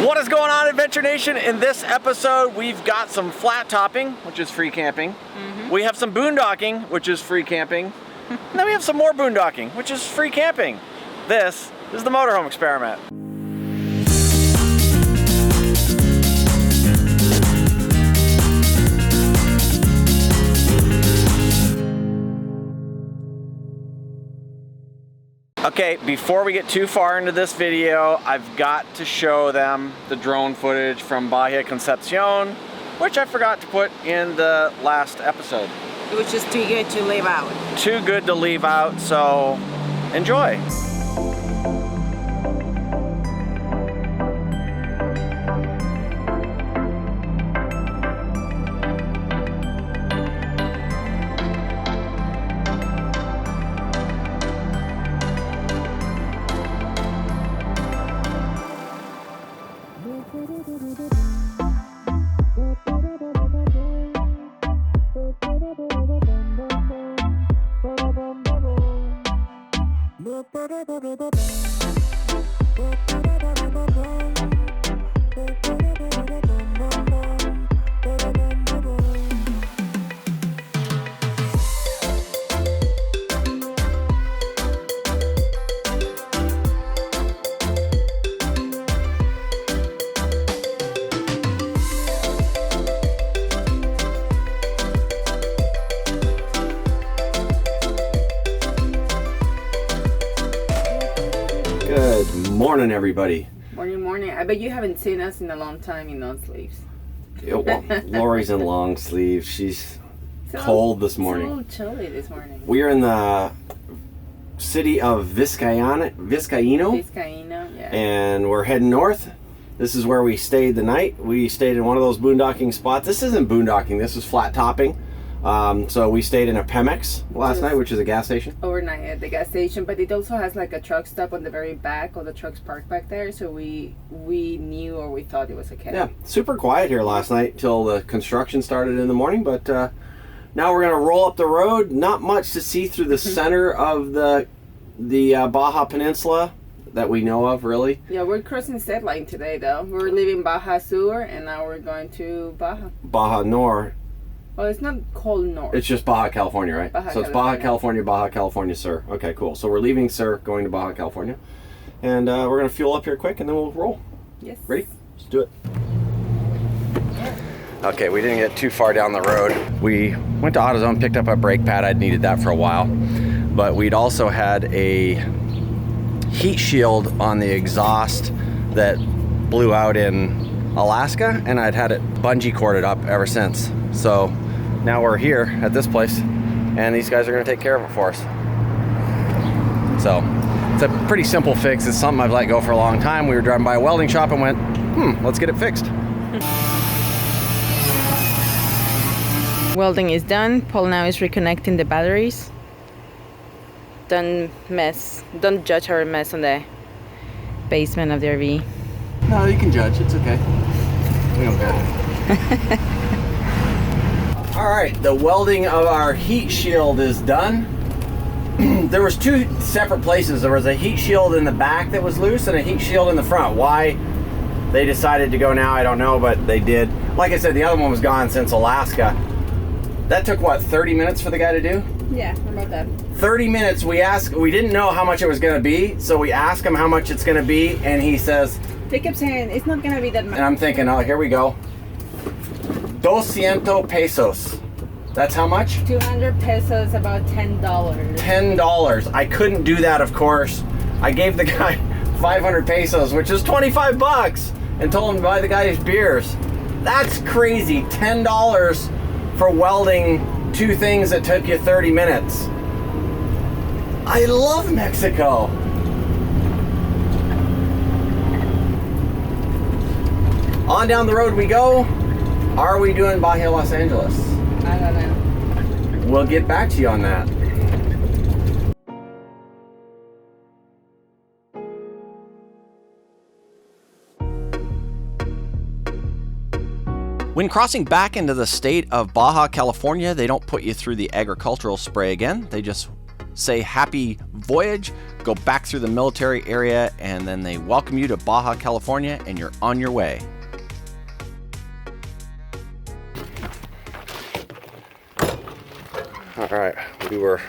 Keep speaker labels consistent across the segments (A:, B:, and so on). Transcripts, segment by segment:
A: What is going on, Adventure Nation? In this episode, we've got some flat topping, which is free camping. We have some boondocking, which is free camping. And then we have some more boondocking, which is free camping. This is the motorhome experiment. Okay, before we get too far into this video, I've got to show them the drone footage from Bahia Concepcion, which I forgot to put in the last episode.
B: It was just too good to leave out.
A: Too good to leave out, so enjoy. Good morning, everybody.
B: Morning. I bet you haven't seen us in a long time in long sleeves.
A: Yeah, well, Lori's in long sleeves. She's cold this morning.
B: It's a little chilly this morning.
A: We are in the city of Vizcaíno,
B: yeah.
A: And we're heading north. This is where we stayed the night. We stayed in one of those boondocking spots. This isn't boondocking, this is flat topping. So we stayed in a Pemex last night, which is a gas station.
B: Overnight at the gas station, but it also has like a truck stop on the very back, or the trucks parked back there, so we knew, or we thought it was okay.
A: Yeah, super quiet here last night till the construction started in the morning, but now we're gonna roll up the road. Not much to see through the center of the Baja Peninsula that we know of, really.
B: Yeah, we're crossing state line today though. We're leaving Baja Sur and now we're going to Baja.
A: Baja Nor.
B: Well, it's not called North.
A: It's just Baja, California, right? So it's Baja, California, Sur. Okay, cool. So we're leaving Sur, going to Baja, California. And we're going to fuel up here quick and then we'll roll.
B: Yes.
A: Ready? Let's do it. Okay, we didn't get too far down the road. We went to AutoZone, picked up a brake pad. I'd needed that for a while. But we'd also had a heat shield on the exhaust that blew out in Alaska, and I'd had it bungee corded up ever since. So now we're here at this place, and these guys are going to take care of it for us. So it's a pretty simple fix. It's something I've let go for a long time. We were driving by a welding shop and went, let's get it fixed.
B: Welding is done. Paul now is reconnecting the batteries. Don't judge our mess on the basement of the RV.
A: No, you can judge. It's okay. We don't care. All right, the welding of our heat shield is done. There was two separate places. There was a heat shield in the back that was loose and a heat shield in the front. Why they decided to go now, I don't know, but they did. Like I said, the other one was gone since Alaska. That took, what, 30 minutes for the guy to do?
B: Yeah, about that.
A: 30 minutes. We didn't know how much it was going to be, so we asked him how much it's going to be, and he says...
B: They kept saying, it's not going to be that much.
A: And I'm thinking, oh, here we go. 200 pesos. That's how much?
B: 200 pesos, about $10.
A: $10. I couldn't do that, of course. I gave the guy 500 pesos, which is 25 bucks, and told him to buy the guy his beers. That's crazy. $10 for welding two things that took you 30 minutes. I love Mexico. On down the road we go. Are we doing Bahia Los Angeles?
B: I don't know.
A: We'll get back to you on that. When crossing back into the state of Baja, California, they don't put you through the agricultural spray again. They just say happy voyage, go back through the military area, and then they welcome you to Baja, California, and you're on your way. All right, we were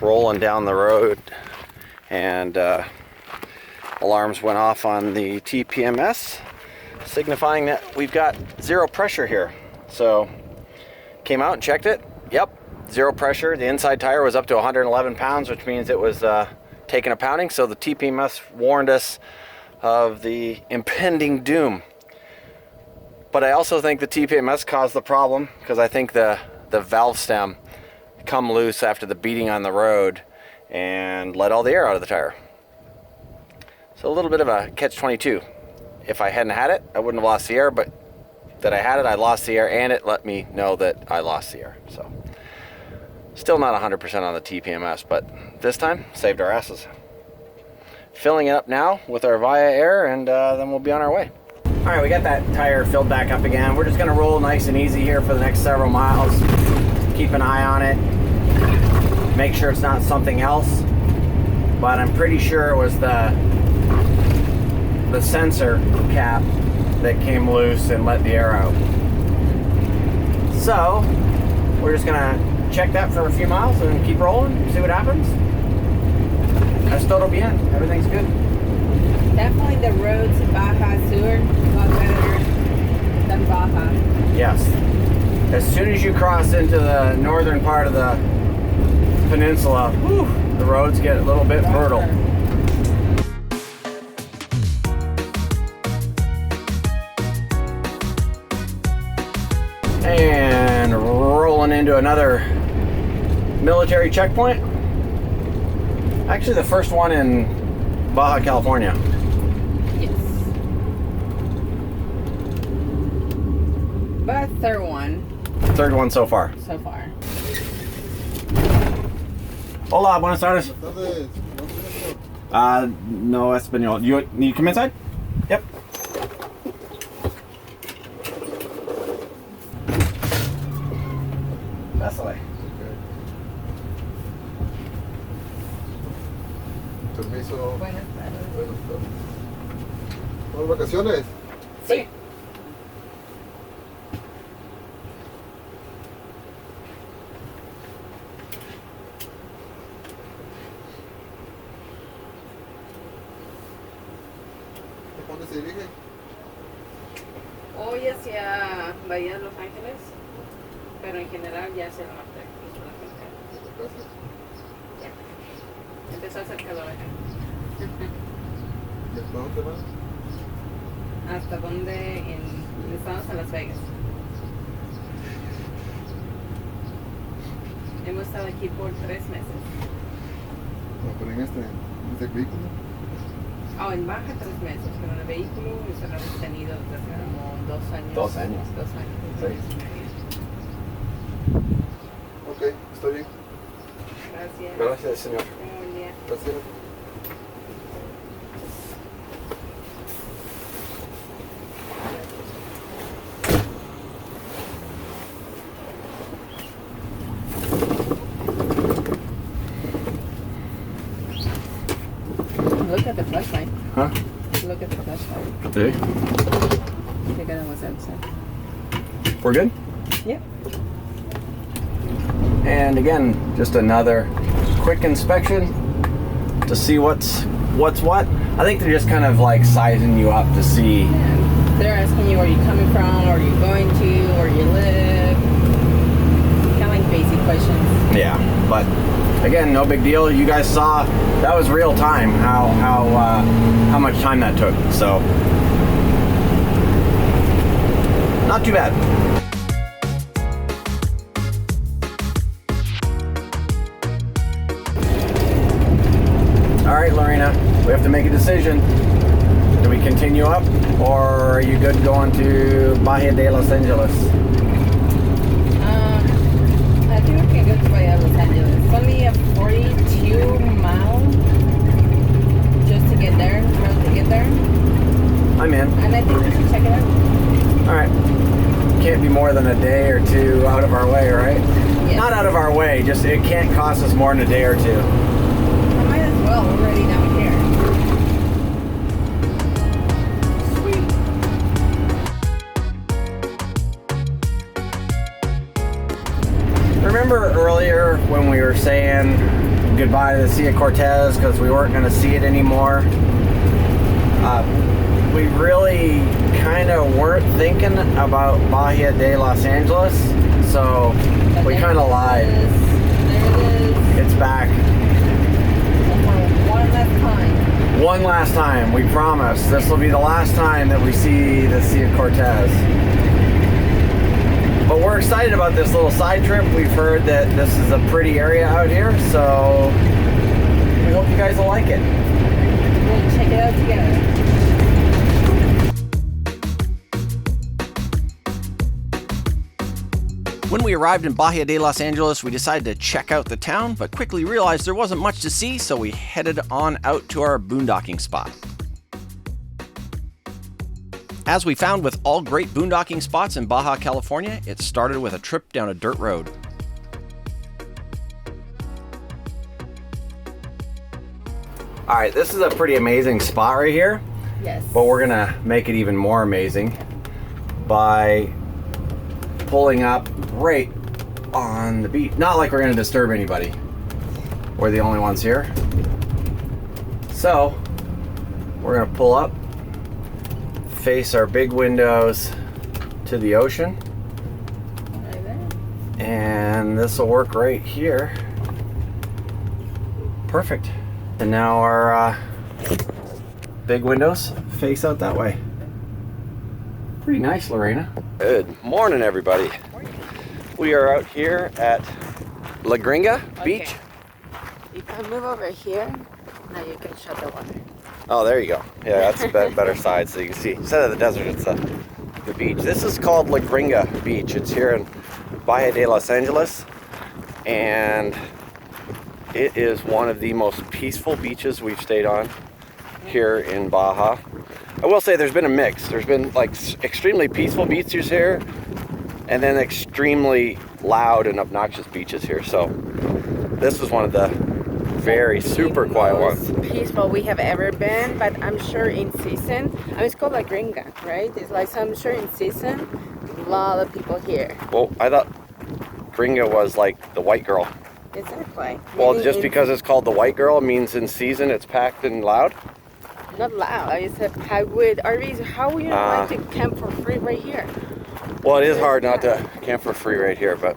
A: rolling down the road and alarms went off on the TPMS, signifying that we've got zero pressure here. So came out and checked it. Yep, zero pressure. The inside tire was up to 111 pounds, which means it was taking a pounding. So the TPMS warned us of the impending doom. But I also think the TPMS caused the problem, because I think the valve stem come loose after the beating on the road and let all the air out of the tire. So a little bit of a catch-22. If I hadn't had it, I wouldn't have lost the air, but that I had it, I lost the air, and it let me know that I lost the air. So still not 100% on the TPMS, but this time saved our asses. Filling it up now with our Via Air, and then we'll be on our way. All right, we got that tire filled back up again. We're just gonna roll nice and easy here for the next several miles. Keep an eye on it. Make sure it's not something else. But I'm pretty sure it was the sensor cap that came loose and let the air out. So we're just gonna check that for a few miles and keep rolling, see what happens. Esto bien. Everything's good.
B: Definitely the roads in Baja Sur a lot better than Baja.
A: Yes. As soon as you cross into the northern part of the peninsula, whew, the roads get a little bit fertile. And rolling into another military checkpoint. Actually, the first one in Baja, California.
B: Yes. But third one.
A: Third one so far.
B: So far.
A: Hola, buenas tardes. No español. You come inside? Yep. Pásale.
C: Permiso.
B: Buenas tardes.
C: Buenas tardes. ¿Son vacaciones?
B: Sí.
C: ¿Dónde se dirige?
B: Hoy hacia Bahía de Los Angeles, pero en general ya hacia el norte.
C: ¿De tu casa?
B: Ya. Empezó a hacer calor acá.
C: ¿Y hasta dónde van?
B: ¿Hasta dónde? Estamos en Las Vegas. Hemos estado aquí por 3 meses.
C: No, pero en este vehículo.
B: Oh, en Baja 3 meses, pero en el vehículo eso lo hemos tenido desde como 2 años.
A: 2 años.
B: 2 años.
A: Sí.
C: Ok, está bien.
B: Gracias.
A: Gracias, señor.
B: Buen día.
C: Gracias.
B: Look at the flashlight.
A: Huh?
B: Look at the flashlight.
A: See?
B: Look at what's outside.
A: We're good?
B: Yep.
A: And again, just another quick inspection to see what's what. I think they're just kind of like sizing you up to see.
B: Yeah. They're asking you where you're coming from, where you're going to, where you live. Kind of like basic questions.
A: Yeah, but again, no big deal. You guys saw that was real time how much time that took. So not too bad. All right, Lorena, we have to make a decision. Do we continue up, or are you good going to Bahia de Los Angeles?
B: I think we can go to Bahia de Los Angeles. It's only a 42 mile just to get there, road to get there.
A: I'm in.
B: And I think we should check it out.
A: All right. Can't be more than a day or two out of our way, right?
B: Yeah.
A: Not out of our way, just it can't cost us more than a day or two.
B: Might as well, we're already down here.
A: Sweet. Remember earlier when we were saying goodbye to the Sea of Cortez because we weren't going to see it anymore? We really kind of weren't thinking about Bahia de Los Angeles, so we kind of lied.
B: There it is.
A: It's back.
B: One last time.
A: One last time, we promise. This will be the last time that we see the Sea of Cortez. But we're excited about this little side trip. We've heard that this is a pretty area out here, so we hope you guys will like it.
B: We'll check it out together.
A: When we arrived in Bahia de Los Angeles, we decided to check out the town, but quickly realized there wasn't much to see, so we headed on out to our boondocking spot. As we found with all great boondocking spots in Baja, California, it started with a trip down a dirt road. All right, this is a pretty amazing spot right here.
B: Yes.
A: But we're gonna make it even more amazing by pulling up right on the beach. Not like we're gonna disturb anybody. We're the only ones here. So we're gonna pull up, face our big windows to the ocean.
B: Right there.
A: And this will work right here. Perfect. And now our big windows face out that way. Pretty nice, Lorena. Good morning, everybody. We are out here at La Gringa Beach.
B: You can move over here. Now you can shut the water.
A: Oh, there you go. Yeah, that's a better side so you can see. Instead of the desert, it's the beach. This is called La Gringa Beach. It's here in Bahia de Los Angeles. And it is one of the most peaceful beaches we've stayed on here in Baja. I will say there's been a mix. There's been like extremely peaceful beaches here and then extremely loud and obnoxious beaches here. So this was one of the very super quiet ones.
B: Peaceful we have ever been, but I'm sure in season, I mean, it's called La Gringa, right? It's like, so I'm sure in season, a lot of people here.
A: Well, I thought Gringa was like the white girl.
B: Exactly.
A: Well,
B: Maybe
A: just because it's called the white girl means in season it's packed and loud?
B: Not loud. I said, how would RVs, how would you like to camp for free right here?
A: Well, it is hard not to camp for free right here, but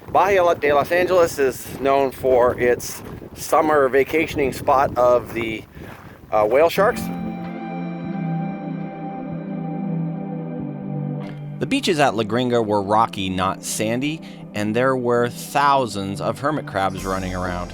A: Bahia de Los Angeles is known for its summer vacationing spot of the whale sharks. The beaches at La Gringa were rocky, not sandy, and there were thousands of hermit crabs running around.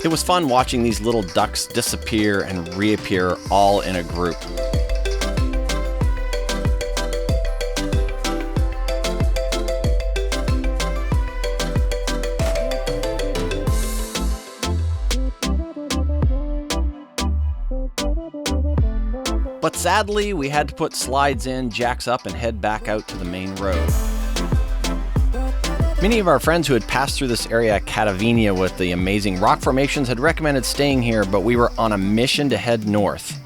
A: It was fun watching these little ducks disappear and reappear all in a group. But sadly, we had to put slides in, jacks up, and head back out to the main road. Many of our friends who had passed through this area at Catavenia with the amazing rock formations had recommended staying here, but we were on a mission to head north.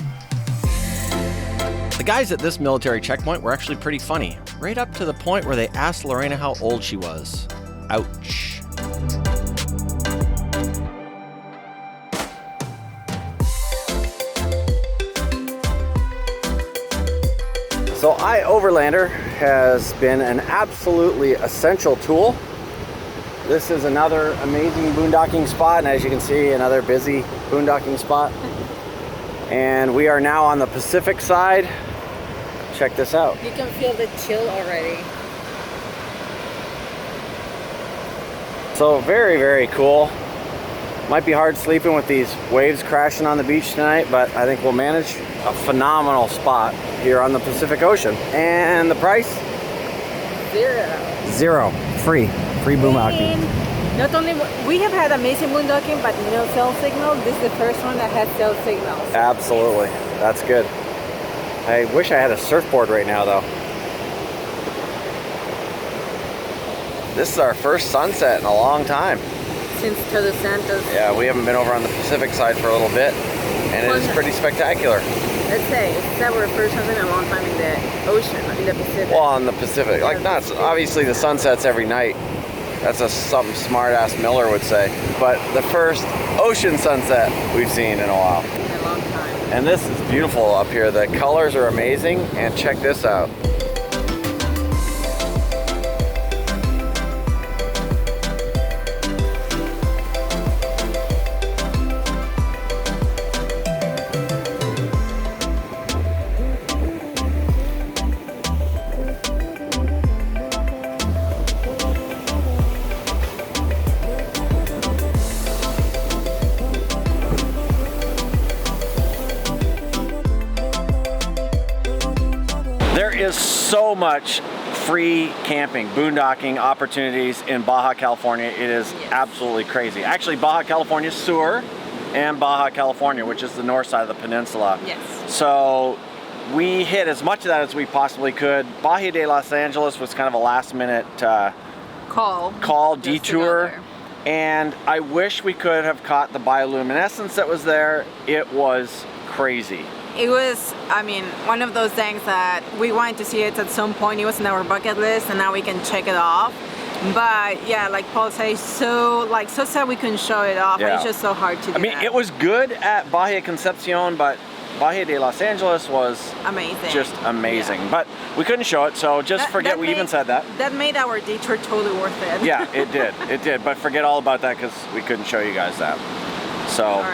A: The guys at this military checkpoint were actually pretty funny, right up to the point where they asked Lorena how old she was. Ouch. So Overlander has been an absolutely essential tool. This is another amazing boondocking spot, and as you can see, another busy boondocking spot. And we are now on the Pacific side. Check this out.
B: You can feel the chill already.
A: So very, very cool. Might be hard sleeping with these waves crashing on the beach tonight, but I think we'll manage. A phenomenal spot here on the Pacific Ocean. And the price? Zero. Free boondocking.
B: Not only we have had amazing boondocking, but no cell signal. This is the first one that has cell signals.
A: Absolutely. That's good. I wish I had a surfboard right now, though. This is our first sunset in a long time.
B: Since Todos Santos.
A: Yeah, we haven't been over on the Pacific side for a little bit, and it is pretty spectacular.
B: Let's say it's our first sunset in a long time in the ocean, in the Pacific.
A: Well, on the Pacific, like not obviously the sunsets every night. That's something smart-ass Miller would say. But the first ocean sunset we've seen in a while.
B: In a long time.
A: And this is beautiful up here. The colors are amazing, and check this out. There is so much free camping, boondocking opportunities in Baja California. It is absolutely crazy. Actually, Baja California Sur and Baja California, which is the north side of the peninsula.
B: Yes.
A: So we hit as much of that as we possibly could. Bahia de Los Angeles was kind of a last minute call detour. And I wish we could have caught the bioluminescence that was there. It was crazy.
D: It was, I mean, one of those things that we wanted to see it at some point. It was in our bucket list, and now we can check it off. But yeah, like Paul says, so sad we couldn't show it off.
A: Yeah.
D: It's just so hard to do.
A: I mean, it was good at Bahia Concepcion, but Bahia de Los Angeles was
D: amazing.
A: Just amazing.
D: Yeah.
A: But we couldn't show it, so just forget we even said that.
D: That made our detour totally worth it.
A: Yeah, it did. It did. But forget all about that because we couldn't show you guys that. So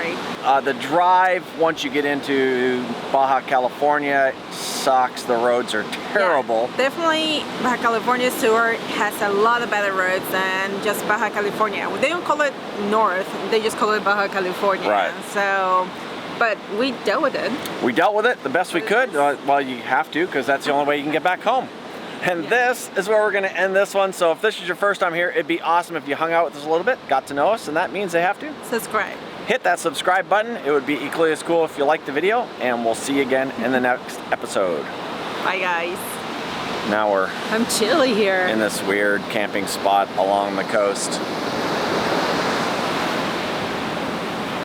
A: the drive, once you get into Baja California, sucks. The roads are terrible.
D: Yeah, definitely Baja California Sur has a lot of better roads than just Baja California. They don't call it North, they just call it Baja California.
A: Right.
D: So, but we dealt with it.
A: We dealt with it the best we could. Well, you have to, because that's the only way you can get back home. And this is where we're going to end this one. So if this is your first time here, it'd be awesome if you hung out with us a little bit, got to know us, and that means they have to
D: subscribe.
A: Hit that subscribe button. It would be equally as cool if you liked the video, and we'll see you again in the next episode.
D: Bye, guys.
A: Now
B: I'm chilly here.
A: in this weird camping spot along the coast.